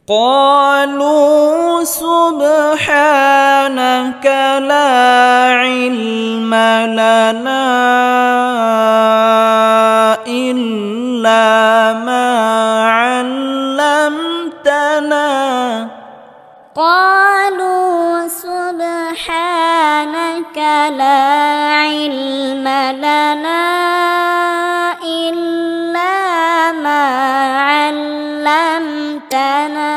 قالوا سبحانك لا علم لنا إلا ما علمتنا قالوا سبحانك لا علم لنا إلا ما علمتنا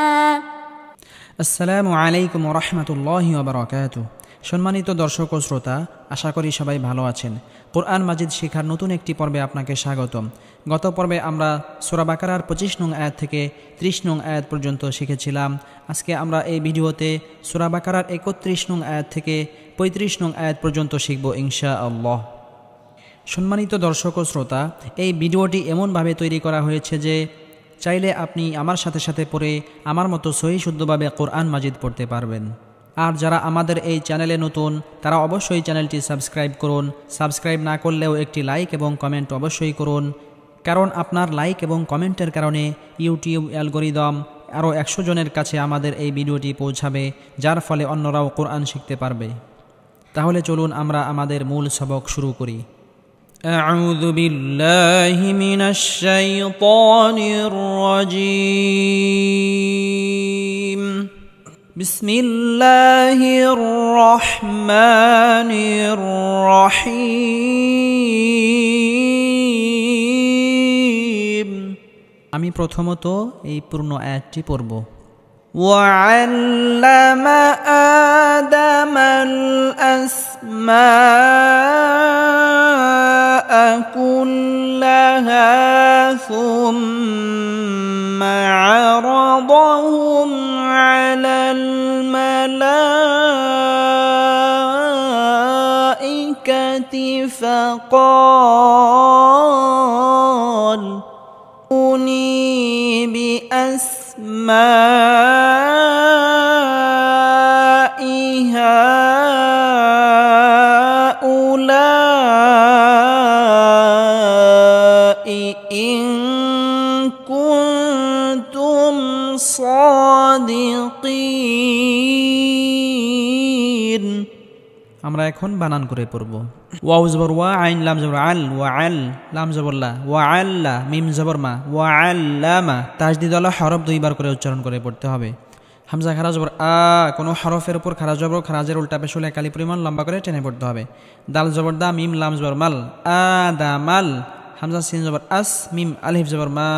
আসসালামু আলাইকুম ওয়া রাহমাতুল্লাহি ওয়া বারাকাতুহু। সম্মানিত দর্শক ও শ্রোতা, আশা করি সবাই ভালো আছেন। কোরআন মাজিদ শেখার নতুন একটি পর্বে আপনাকে স্বাগতম। গত পর্বে আমরা সূরা বাকারার 25 নং আয়াত থেকে 30 নং আয়াত পর্যন্ত শিখেছিলাম। আজকে আমরা এই ভিডিওতে সূরা বাকারার 31 নং আয়াত থেকে 35 নং আয়াত পর্যন্ত শিখব ইনশাআল্লাহ। সম্মানিত দর্শক ও শ্রোতা, এই ভিডিওটি এমনভাবে তৈরি করা হয়েছে যে চাইলে আপনি আমার সাথে সাথে পড়ে আমার মতো সহি শুদ্ধভাবে কোরআন মাজিদ পড়তে পারবেন। আর যারা আমাদের এই চ্যানেলে নতুন, তারা অবশ্যই চ্যানেলটি সাবস্ক্রাইব করুন। সাবস্ক্রাইব না করলেও একটি লাইক এবং কমেন্ট অবশ্যই করুন, কারণ আপনার লাইক এবং কমেন্টের কারণে ইউটিউব অ্যালগরিদম আরও 100 জনের কাছে আমাদের এই ভিডিওটি পৌঁছাবে, যার ফলে অন্যরাও কোরআন শিখতে পারবে। তাহলে চলুন আমরা আমাদের মূল সবক শুরু করি। أعوذ بالله من الشيطان الرجيم بسم الله الرحمن الرحيم আমি প্রথমত এই পূর্ণ আয়াতটি পড়ব। وعلم آدم الأسماء كلها ثم عرضهم على الملائكة فقال أوني بأسماء هؤلاء إن كنتم صادقين। আমরা এখন বানান করে পড়ব। ওয়াও জবর ওয়া, আইন লাম জবর আল, ওয়া আল, লাম জবর লা, ওয়া আল্লা, মিম জবর মা, ওয়া আল্লামা। তাজদিদ ওয়ালা হরফ 2 বার করে উচ্চারণ করে পড়তে হবে। হামজা খারা জবর আ, কোনো হরফের উপর খারা জবর খারাজের উল্টা পেশ হলে একালি পরিমাণ লম্বা করে টেনে পড়তে হবে। দাল জবর দা, মিম লাম জবর মাল, আ দা মাল। হামজা সিন জবর আস, মিম আলিফ জবর মা।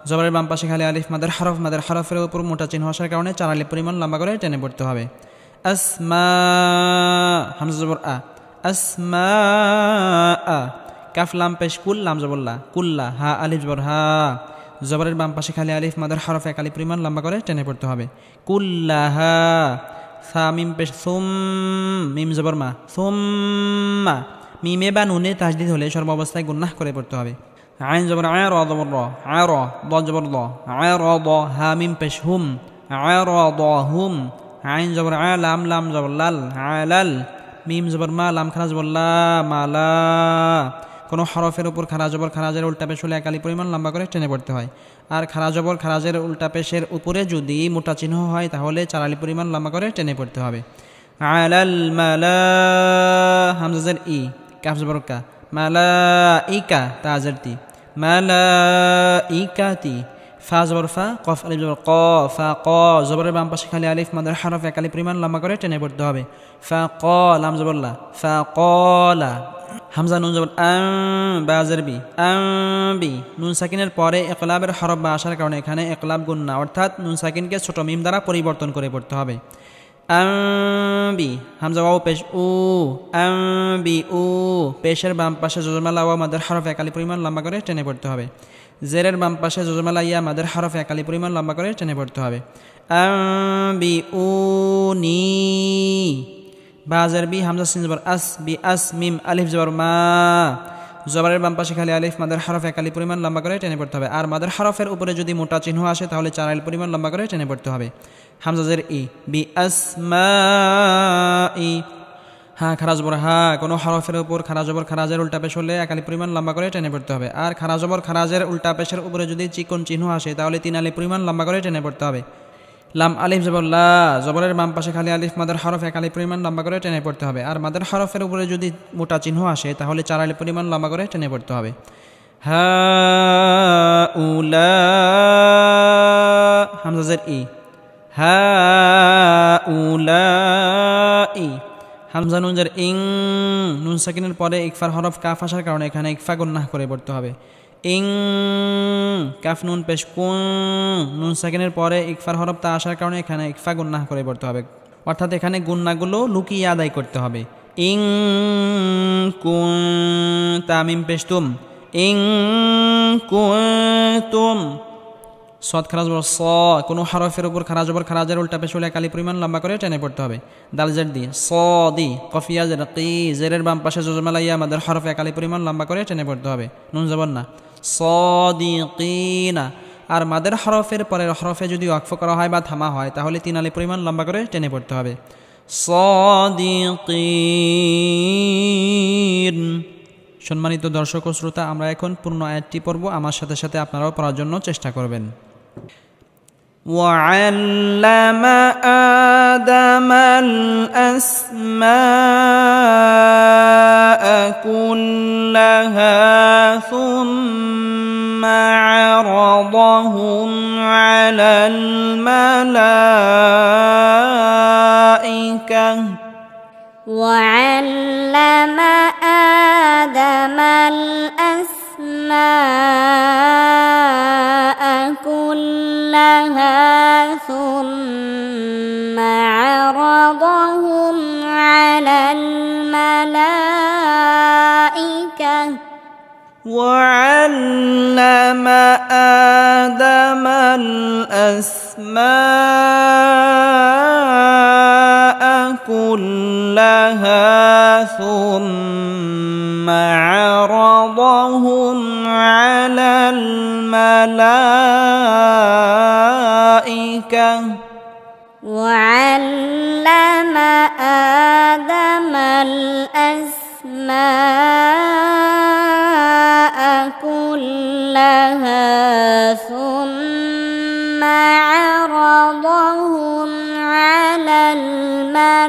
জবরের বাম পাশে খালি আলিফ মাদের হরফ, মাদের হরফের উপর মোটা চিহ্ন আসার কারণে 4 আলিফ পরিমাণ লম্বা করে টেনে পড়তে হবে। আসমা, হামজা জবর আ, আসমা আ। কাফ লাম পেশ কুল, লাম জবর লা, কুল্লা। হা আলিফ জবর হা। জবরের বাম পাশে খালি আলিফ মাদের হরফ একালি পরিমাণ লম্বা করে টেনে পড়তে হবে। কুল্লাহা। সা মিম পেশ সুম, মিম জবর মা, সুম্মা। মিমে বা নুনে তাজদিদ হলে সর্বাবস্থায় গুন্নাহ করে পড়তে হবে। আইন জবর আয়, র জবর র, আয় র, দ জবর দ, আয় র দ। হা মিম পেশ হুম, আয় র দ হুম। আইন জবর আয়, লাম লাম জবর লাল, আলাল। মিম জবর মা, লাম খারা জবর লা, মালা। কোনো হরফের উপর খারা জবর খারাজের উল্টা পেশ হলে একালি পরিমাণ লম্বা করে টেনে পড়তে হয়। আর খারা জবর খারাজের উল্টা পেশের উপরে যদি মোটা চিহ্ন হয় তাহলে 4 আলিফ পরিমাণ লম্বা করে টেনে পড়তে হবে। আলাল মালা, হামজাজের ই, কাফ জবর কা, মালা ইকা, তাজের তি, মালা ইকাতি। ফা জবর ফা, কফ আলিফ জবর ক, ফা ক। জবরের বাম পাশে খালি আলিফ মাদের হরফ একালি পরিমাণ লম্বা করে টেনে পড়তে হবে। ফা ক, লাম জবর লা, ফা কলা। হামজা নুন জবর আম, বাজের বি, আম বি। নুন সাকিনের পরে ইকলাবের হরফ বা আসার কারণে এখানে ইকলাব গুন্না, অর্থাৎ নুন সাকিনকে ছোট মিম দ্বারা পরিবর্তন করে পড়তে হবে। আম বি। হামজা ওয়াও পেশ উ, আম বি উ। পেশের বাম পাশে জজমালা ওয়া মাদের হরফ একালি পরিমাণ লম্বা করে টেনে পড়তে হবে। জেরের বাম পাশে জজমালা ইয়া মাদের হরফ একালি পরিমাণ লম্বা করে টেনে পড়তে হবে। আম বি উ নি। বাজের বি, হামজা সিন জবর আস, বি আস, মিম আলিফ জবর মা। জবরের বাম পাশে খালি আলিফ মাদের হরফ একালি পরিমাণ লম্বা করে টেনে পড়তে হবে। আর মাদের হরফের উপরে যদি মোটা চিহ্ন আসে তাহলে 4 আলিফ পরিমাণ লম্বা করে টেনে পড়তে হবে। হামজাজের ই, বি আসমাই। হা খারা জবর হা, কোনো হরফের উপর খারা জবর খারাজের উল্টা পেশ হলে এক আলিফ পরিমাণ লম্বা করে টেনে পড়তে হবে। আর খারা জবর খারাজের উল্টা পেশের উপরে যদি চিকন চিহ্ন আসে তাহলে 3 আলিফ পরিমাণ লম্বা করে টেনে পড়তে হবে। লাম আলিফ জবর লা, জবরের বাম পাশে খালি আলিফ মাদের হরফ এক আলিফ পরিমাণ লম্বা করে টেনে পড়তে হবে। আর মাদের হরফের উপরে যদি মোটা চিহ্ন আসে তাহলে 4 আলিফ পরিমাণ লম্বা করে টেনে পড়তে হবে। হা উলা, হামজা জের ই, হা উলা ই, হামজা নুন জের ইং, নুন সাকিনের পরে ইকফার হরফ কাফ আসার কারণে এখানে ইকফা গুন্নাহ করে পড়তে হবে। ইং, কাফ নুন পেশ কুন, নুন সাকিনের পরে ইকফার হরফ তা আসার কারণে এখানে ইকফা গুন্নাহ করে পড়তে হবে, অর্থাৎ এখানে গুন্নাগুলো লুকিয়ে আদায় করতে হবে। ইং কুন, তামিম পেশ তুম, ইং কুনতুম, সদ খারাজ বড় স, কোনো হরফের উপর খারা জবর খারাজের উল্টা পেশ হলে কালি পরিমাণ লম্বা করে টেনে পড়তে হবে। দাল জের দি, স দি, কফিয়া জের কি, জেরের বাম পাশে জজমালা ইয়া আমাদের হরফ একালি পরিমাণ লম্বা করে টেনে পড়তে হবে। নুন জবর না, সদিকিনা। আর মাদের হরফের পরের হরফে যদি ওয়াকফ করা হয় বা থামা হয় তাহলে 3 আলিফ পরিমাণ লম্বা করে টেনে পড়তে হবে। সদিকিন। সম্মানিত দর্শক ও শ্রোতা, আমরা এখন পূর্ণ আয়াতটি পড়ব, আমার সাথে সাথে আপনারাও পড়ার জন্য চেষ্টা করবেন। وعلم آدم الأسماء كلها ثم عرضهم على الملائكة وعلم آدم الأسماء كلها ثم عرضهم على الملائكة وعلم آدم الأسماء كلها ثم عرضهم على الملائكة وعلم آدم الأسماء كلها ثم عرضهم على الملائكة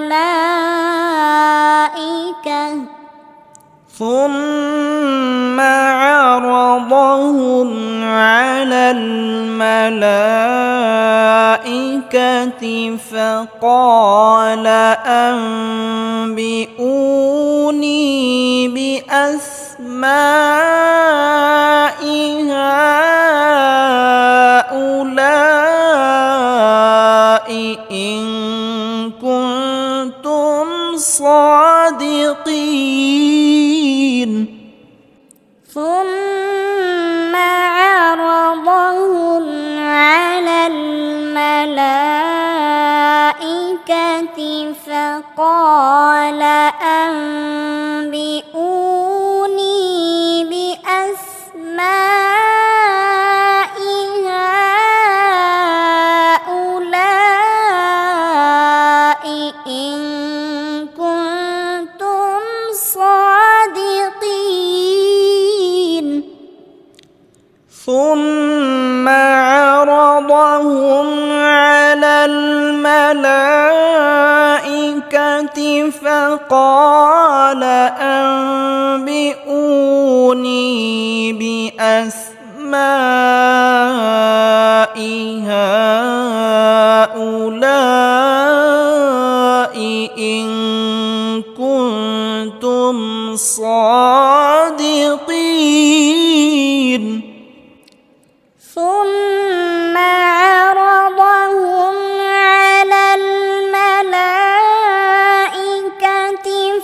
ثم عرضهم على الملائكة فقال أنبئوني بأسماء هؤلاء إن كنتم صادقين ثم عرضهم على الملائكة فقال أنبئوني بأسماء هؤلاء إن كنتم صادقين ثم عرضهم على الملائكة فقال أنبئوني بأسماء هؤلاء إن كنتم صادقين ثم عرضهم على الملائكة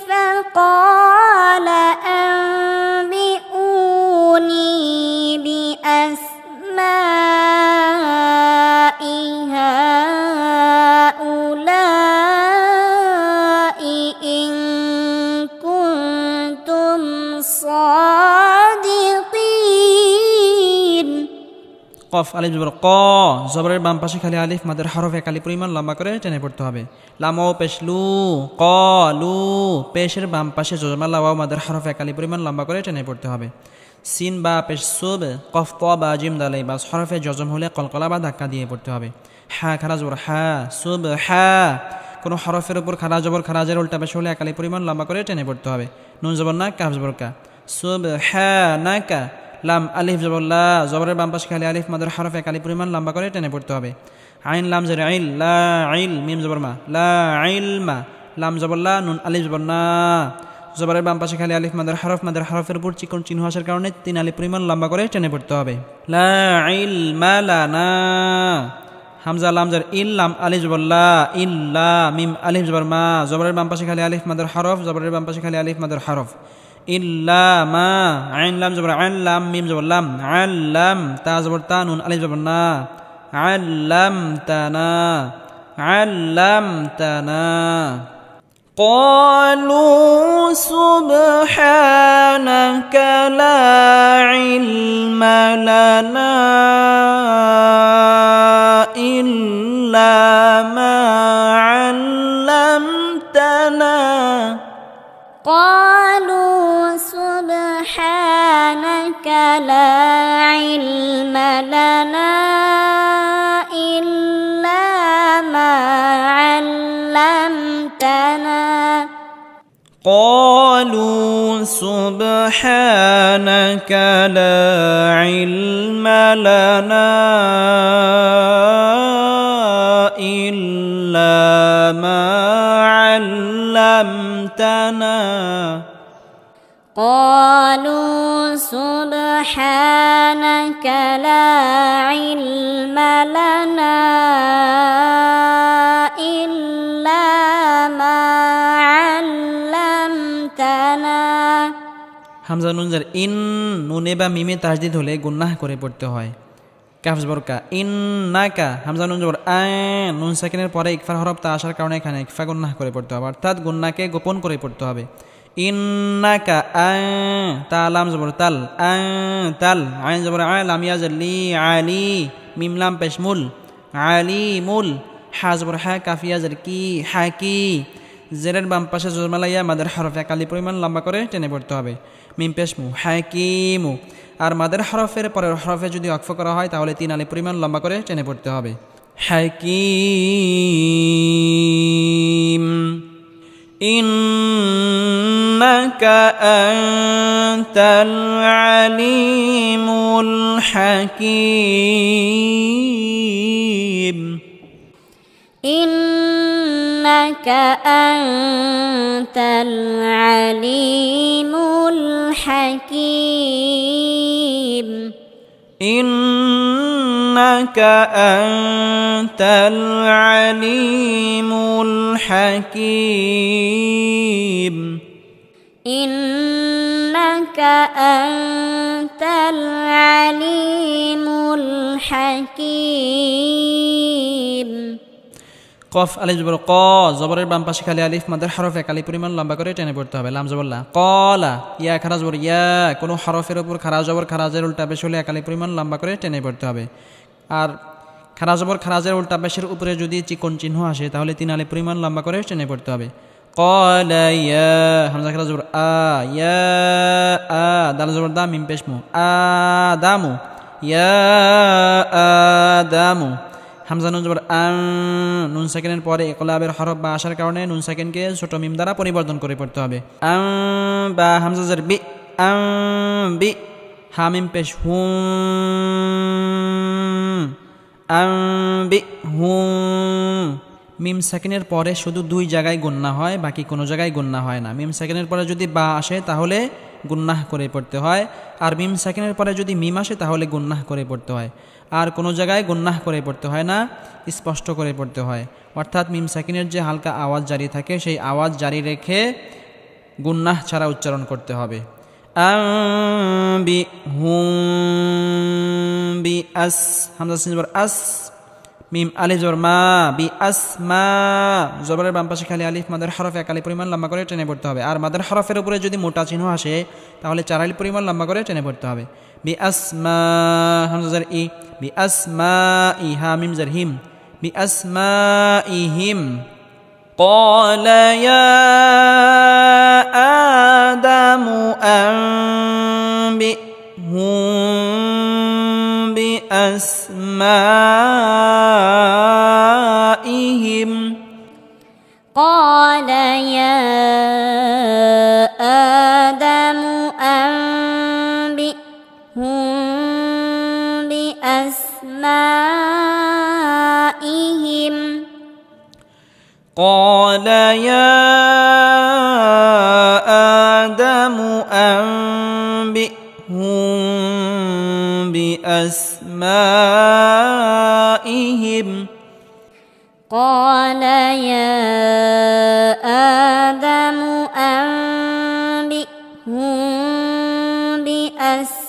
فقال أنبئوني بأسماء هؤلاء إن كنتم কফ আলিফ জবর ক, জবরের বাম পাশে খালি আলিফ, মাদের হরফ এক আলিফ পরিমাণ লম্বা করে টেনে পড়তে হবে। লাম ও পেশ লু, ক লু, পেশের বাম পাশে জজমা লা ওয়াও মাদের হরফ এক আলিফ পরিমাণ লম্বা করে টেনে পড়তে হবে। সিন বা পেশ সুব, কফ ত বা জিম দালাই বা হরফে জজম হলে কলকলা বা ধাক্কা দিয়ে পড়তে হবে। হা খারা জবর হা, সুব হা, কোনো হরফের উপর খারা জবর খারাজের উল্টা পেশ হলে এক আলিফ পরিমাণ লম্বা করে টেনে পড়তে হবে। নুন জবর না, কাফ জবর কা, সুব হা না কা। লাম আলিফ জবর লা, জবরের বাম পাশে খালি আলিফ, মাদের হরফ এক আলিফ পরিমাণ লম্বা করে টেনে পড়তে হবে। আইন লাম জের আইল, লা আইল, মিম জবর মা, লা আইল মা, লাম জবর লা, নুন আলিফ জবর না, জবরের বাম পাশে খালি আলিফ, মাদের হরফের উপর চিকন চিহ্ন আসার কারণে 3 আলিফ পরিমাণ লম্বা করে টেনে পড়তে হবে। লা আইল মা লানা, হামজা লাম জের ইল, লাম আলিফ জবর লা, ইল্লা, মিম আলিফ জবর মা, জবরের বাম পাশে খালি আলিফ, মাদের হরফ, জবরের বাম পাশে খালি আলিফ, মাদের হরফ। ইল্লা মা, আইন লাম জবর আইন, লাম মিম জবর লাম, আল্লাম, তা জবর তা, নুন আলিফ জবর না, আল্লামতানা, আল্লামতানা। قالوا سبحانك لا علم لنا إلا ما علمتنا قالوا سبحانك لا علم لنا إلا ما علمتنا قالوا سبحانك لا علم لنا إلا ما علمتنا قالوا سبحانك لا علم لنا إلا ما علمتنا হামজা নুন জের ইন, নুনে বা মিমে তাসদিদ হলে গুন্নাহ করে পড়তে হয়। কাফ জবর কা, ইন্নাকা, হামজা নুন জবর আ, নুন সাকিনের পরে ইকফার হরফ তা আসার কারণে এখানে ইকফা গুন্নাহ করে পড়তে হবে, অর্থাৎ গুন্নাকে গোপন করে পড়তে হবে। ইন্নাকা আ, তা লাম জবর তাল, আ তাল, আইন জবর আ, লাম ইয়া জাল্লি, আলি, মিম লাম পেশমুল, আলিমুল, হা জবর হা, কাফিয়া জার কি, হাকি, জেরের বাম পাশে জজমালাইয়া মাদের হরফ এক আলিফ পরিমাণ লম্বা করে টেনে পড়তে হবে। মিম পেশমু, হাকিমু, আর মাদের হরফের পরের হরফে যদি ওয়াকফ করা হয় তাহলে 3 আলিফ পরিমাণ লম্বা করে টেনে পড়তে হবে। হাকিম, ইন্নাকা আনতাল আলিমুল হাকিম إنك أنت العليم الحكيم إنك أنت العليم الحكيم إنك أنت العليم الحكيم কফ আলিফ জবর ক, জবরের বাম পাশে খালি আলিফ, মাদের হরফ এক আলিফ পরিমাণ লম্বা করে টেনে পড়তে হবে। লাম জবর লা, কলা, ইয়া খারা জবর ইয়া, কোনো হরফের উপর খারা জবর খারাজের উল্টা পেশ হলে এক আলিফ পরিমাণ লম্বা করে টেনে পড়তে হবে। আর খারা জবর খারাজের উল্টা পেশের উপরে যদি চিকন চিহ্ন আসে তাহলে 3 আলিফ পরিমাণ লম্বা করে টেনে পড়তে হবে। কলা ইয়া, হামজা খারা জবর আ, ইয়া আ, দাল জবর দা, মিম পেশ মু, আদামু, ইয়া আদামু, হামজা নুন জবর আ, নুন সাকিনের পরে ইকলাবের হরফ বা আসার কারণে নুন সাকিনকে ছোট মিম দ্বারা পরিবর্তন করে পড়তে হবে। বা হামজা জের বি, বি, হা মিম পেশ হুম, বি হুম। মিম সাকিনের পরে শুধু 2 জায়গায় গুন্না হয়, বাকি কোনো জায়গায় গুন্না হয় না। মিম সাকিনের পরে যদি বা আসে তাহলে গুন্নাহ করে পড়তে হয়, আর মিম সাকিনের পরে যদি মিম আসে তাহলে গুন্নাহ করে পড়তে হয়। আর কোনো জায়গায় গুন্নাহ করে পড়তে হয় না, স্পষ্ট করে পড়তে হয়। অর্থাৎ মিম সাকিনের যে হালকা আওয়াজ জারি থাকে সেই আওয়াজ জারি রেখে গুন্নাহ ছাড়া উচ্চারণ করতে হবে। বি হুম বি আস, হামজা সিন জবর আস, মিম আলিফ জবর মা, বি আস মা, জবরের বাম পাশে খালি আলিফ, মাদের হরফ এক আলিফ পরিমাণ লম্বা করে টেনে পড়তে হবে। আর মাদের হরফের উপরে যদি মোটা চিহ্ন আসে তাহলে 4 আলিফ পরিমাণ লম্বা করে টেনে পড়তে হবে। বিআসমা হামজা জের ই বিআসমাই হা মিম জের হিম বিআসমাইহিম قال يا آدم أنبئهم بأسمائهم قال يا آدم أنبئهم بأسمائهم قال يا آدم أنبئهم بأسمائهم قال يا آدم أنبئهم بأسمائهم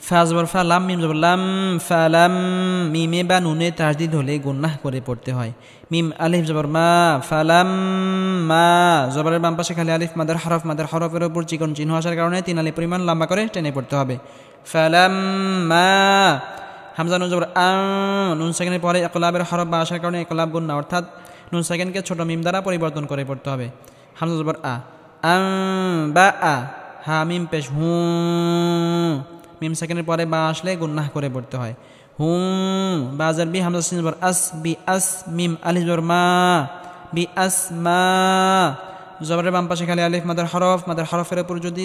ফা জবর ফা লাম মিম জবর লাম ফালাম মিমে বা নুনে তাসদিদ হলে গুন্নাহ করে পড়তে হয় মিম আলিফ জবর মা ফালাম মা জবরের বাম পাশে খালি আলিফ মাদের হরফের উপর চিকন চিহ্ন আসার কারণে 3 আলিফ পরিমাণ লম্বা করে টেনে পড়তে হবে ফালাম মা হামজা নুন জবর আ নুন সেকেন্ডের পরে ইকলাবের হরফ বা আসার কারণে ইকলাব গুন্না অর্থাৎ নুন সেকেন্ডকে ছোট মিম দ্বারা পরিবর্তন করে পড়তে হবে হামজা জবর আ বা আ হা মিম পেশ হু মিম সেকেন্ডের পরে বা আসলে গুন্নাহ করে পড়তে হয় হুম বাজার বি হামজা সিন জবর আস বি আস মিম আলিফ জবর মা বি আস মা জবরের বাম পাশে খালি আলিফ মাদের হরফের উপর যদি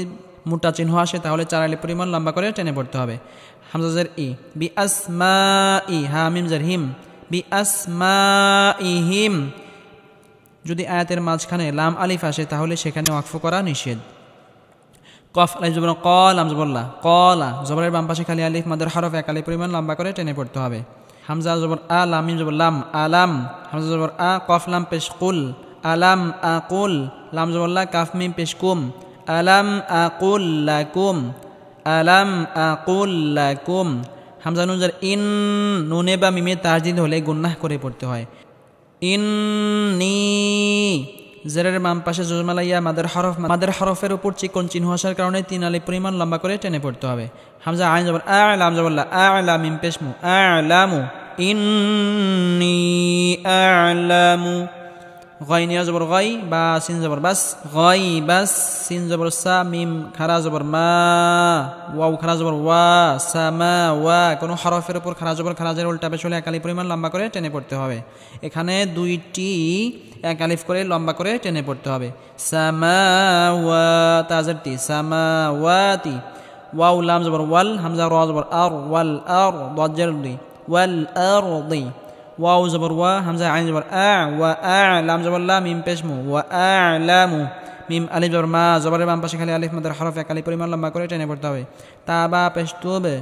মোটা চিহ্ন আসে তাহলে 4 আলিফ পরিমাণ লম্বা করে টেনে পড়তে হবে হামজা জের ই বি আস মা ই হা মিম জের হিম বি আস মা ইহিম যদি আয়াতের মাঝখানে লাম আলিফ আসে তাহলে সেখানে ওয়াকফ করা নিষেধ কফ আলিফ জবর ক লাম জবরলা কলা জবরের বাম পাশে খালি আলিফ মাদের হরফ 1 আলিফ পরিমাণ লম্বা করে টেনে পড়তে হবে হামজা জবর আ লাম মিম জবর লাম আলাম হামজা জবর আ কফ লাম পেশ কুল আলাম আকুল লাম জবরলা কাফ মিম পেশ কুম আলাম আকুল লাকুম আলাম আকুল লাকুম হামজা নুন জের ইন নুনে বা মিমে তাসদিদ হলে গুন্নাহ করে পড়তে হয় ইন্নী জেরের বাম পাশে জজমালা ইয়া মাদের হরফের উপর চিকন চিহ্ন আসার কারণে 3 আলিফ পরিমাণ লম্বা করে টেনে পড়তে হবে হামজা আইন জবর আ লাম জবরলা আ'লা মিম পেশমু আ'লামু ইন্নী আ'লামু গাই নিয়া জবর গাই বা সিন জবর বাস গাই বাস সিন জবর সা মিম খারা জবর মা ওয়াও খারা জবর ওয়া সামা ওয়া কোনো হরফের উপর খারা জবর খারাজের উল্টা পেশ হলে 1 আলিফ পরিমাণ লম্বা করে টেনে পড়তে হবে এখানে 2টি 1 আলিফ করে লম্বা করে টেনে পড়তে হবে সামাওয়াত তাজরতি সামাওয়াতি ওয়াও লাম জবর ওয়াল হামজা রা জবর আর ওয়াল আর দাজরদি ওয়াল আরদি ওয়াও জবর ওয়া হামজা আইন জবর আ ওয়া আ লাম জবর লা মিম পেশমু ওয়া আ'লামু মিম আলিফ জবর মা জবরের বাম পাশে খালি আলিফ মাদের হরফ 1 আলিফ পরিমাণ লম্বা করে টেনে পড়তে হবে তা বা পেশ তুবে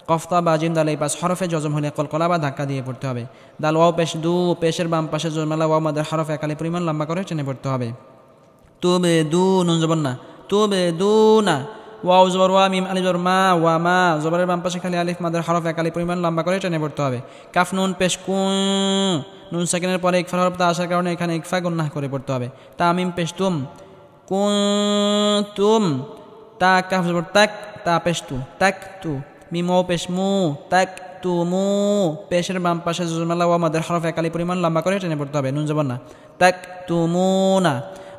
কফতা বা জিম দাল এই পাশ হরফে জজম হলে কলকলা বা ধাক্কা দিয়ে পড়তে হবে দাল ওয়াও পেশ দু পেশের বাম পাশে জজমালা ওয়াও মাদের হরফ 1 আলিফ পরিমাণ লম্বা করে টেনে পড়তে হবে তুবে দু নুন জবর না তুবে দু না ওয়াও জবর ওয়া মিম আলিফ জবর মা ওয়া মা জবরের বাম পাশে খালি আলিফ মাদের হরফ 1 আলিফ পরিমাণ লম্বা করে টেনে পড়তে হবে কাফ নুন পেশ কুন নুন সেকেন্ডের পরে ইকফা হরফ তা আসার কারণে এখানে ইকফা গুন্নাহ করে পড়তে হবে তা মিম পেশ তুম কুনতুম তা কাফ জবর তাক তা পেশ তু তাক তু মিম ওয়াও পেশ মু তাক তুমু পেশের বাম পাশে জজমালা ওয়া মাদের হরফ 1 আলিফ পরিমাণ লম্বা করে টেনে পড়তে হবে নুন জবর না তাক তুমুনা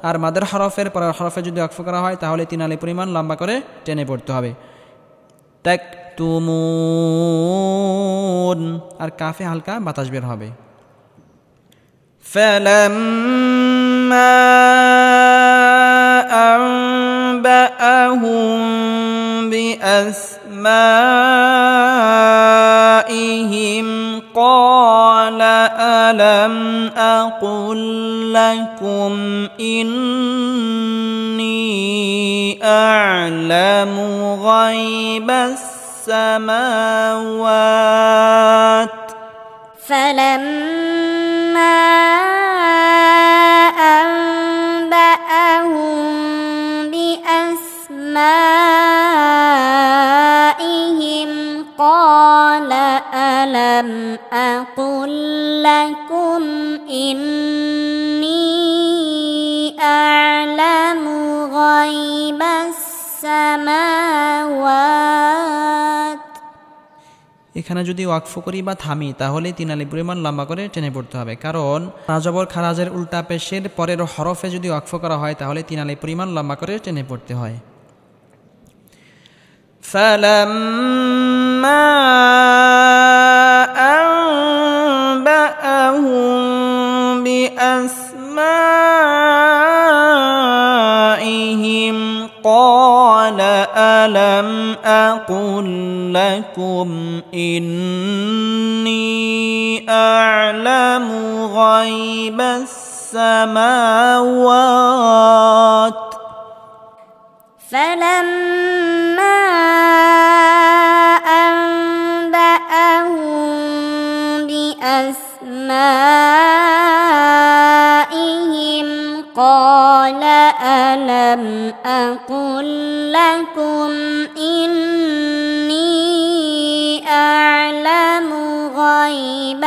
আর মাদের হরফের পরের হরফে যদি ওয়াকফ করা হয় তাহলে 3 আলিফ পরিমাণ লম্বা করে টেনে পড়তে হবে তাকতুমুন আর কাফে হালকা বাতাস বের হবে فلما أنبأهم بأسمائهم قال ألم أقل لكم إني أعلم غيب السماوات فلما أنبأهم بأسمائهم قال ألم أقل لكم إني أعلم غيب السماوات। এখানে যদি ওয়াকফ করি বা থামি তাহলে 3 আলিফ পরিমাণ লম্বা করে টেনে পড়তে হবে, কারণ রাজবর খারাজের উল্টা পেশের পরের হরফে যদি ওয়াকফ করা হয় তাহলে 3 আলিফ পরিমাণ লম্বা করে টেনে পড়তে হয়। فلما أنبأهم بأسمائهم قال ألم أقل لكم إني أعلم غيب السماوات فلما أنبأهم بأسمائهم قال ألم أقل لكم إني أعلم غيب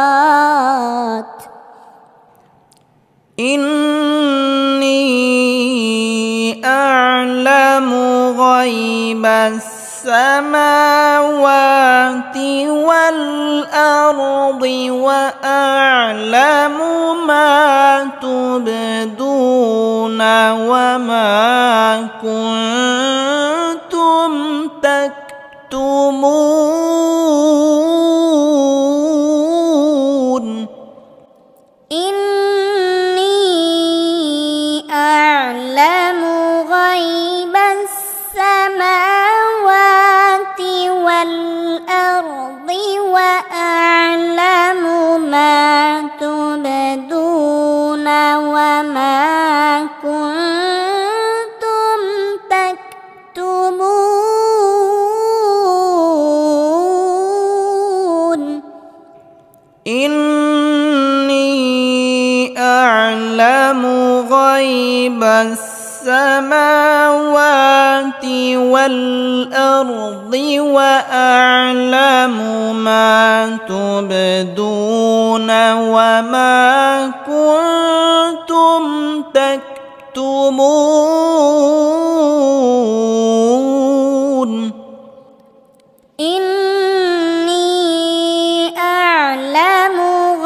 السماوات إني أعلم غيب السماوات والأرض وأعلم ما تبدون وما كنتم تكتمون. إني أعلم غيب السماوات والأرض وأعلم ما تبدون وما كنتم تكتمون. إني أعلم غيب السماوات والأرض وأعلم ما تبدون وما كنتم تكتمون. إني أعلم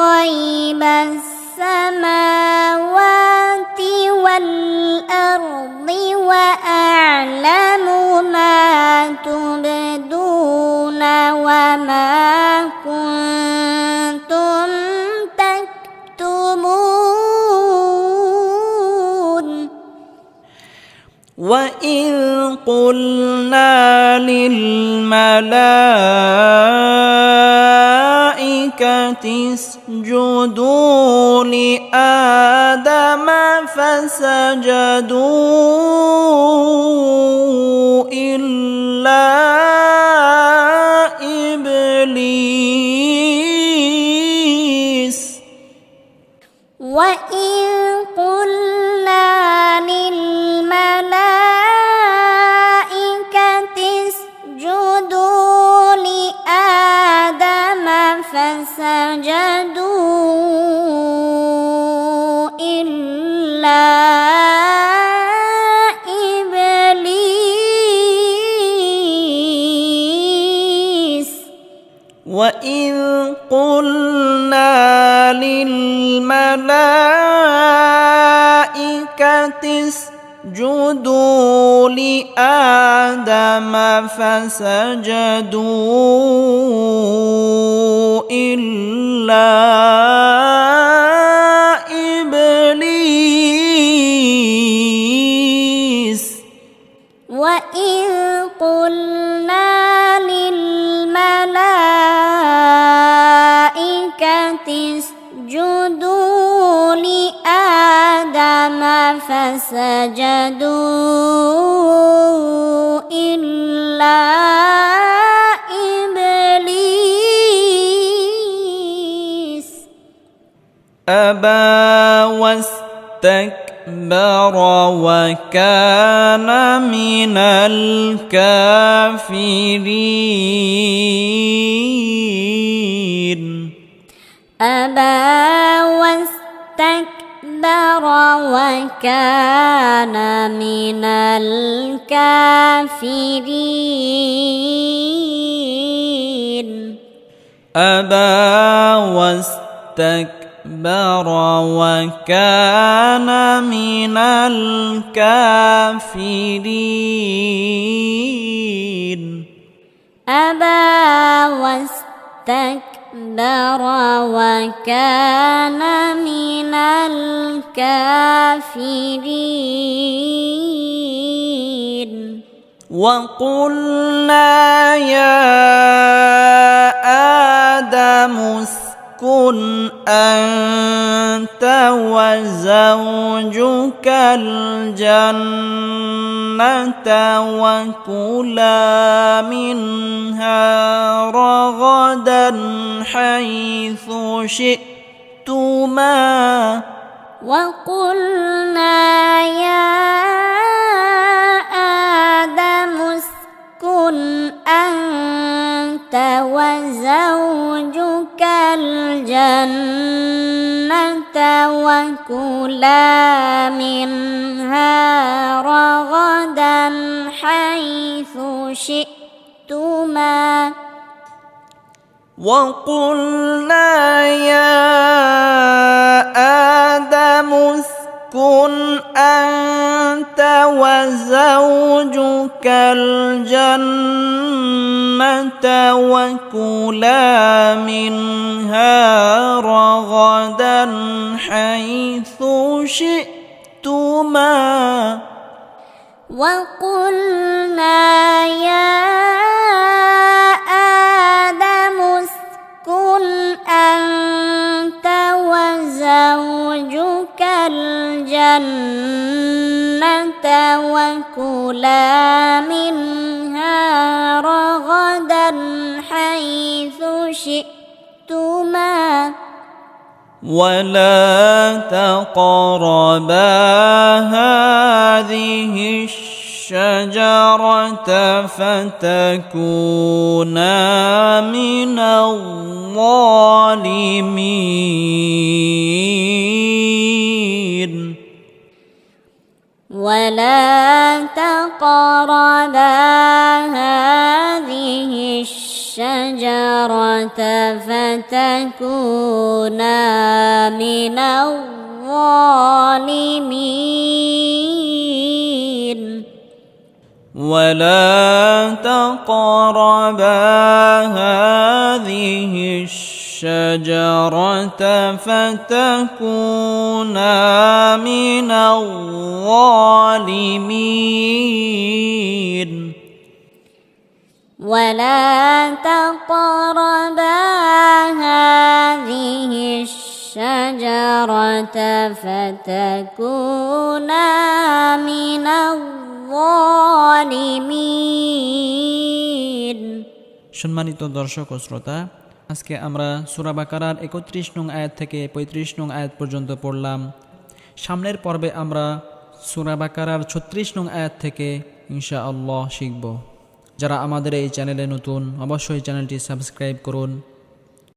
غيب السماوات والأرض وأعلم ما تبدون وما كنتم تكتمون. وإذ قلنا للملائكة اسجدوا لآدم فسجدوا إلا إبليس. وإذ قلنا للملائكة اسجدوا لآدم فسجدوا إلا إبليس. وإذ قلنا للملائكة اسجدوا لآدم فسجدوا إلا إبليس. وإذ قلنا للملائكة اسجدوا لآدم فسجدوا إلا إبليس أبى واستكبر وكان من الكافرين. أبى واستكبر وكان من الكافرين أبى واستكبر وكان من الكافرين أبى واستكبر وكان من الكافرين وقلنا يا آدم اسكن أنت وزوجك الجنة وكلا منها رغدا حيث شئتما وقلنا يا آدم اسكن أنت وزوجك الجنة وكلا منها رغدا حيث شئتما وقلنا يا آدم اسكن أنت وزوجك الجنة وكلا منها رغدا حيث شئتما وقلنا يا آدم اسكن أنت وزوجك الجنة وكلا منها رغدا حيث شئتما ولا تقربا هذه الشجرة فتكونا من الظالمين ولا تقربا هذه الشجرة فتكونا من الظالمين ولا تقربا هذه الشجرة فتكونا من الظالمين ولا تقربا هذه الشجرة فتكونا من الظالمين সম্মানিত দর্শক ও শ্রোতা, আজকে আমরা সূরা বাকারার ৩১ নং আয়াত থেকে ৩৫ নং আয়াত পর্যন্ত পড়লাম। সামনের পর্বে আমরা সূরা বাকারার ৩৬ নং আয়াত থেকে ইনশাআল্লাহ শিখব। যারা আমাদের এই চ্যানেলে নতুন, অবশ্যই চ্যানেলটি সাবস্ক্রাইব করুন।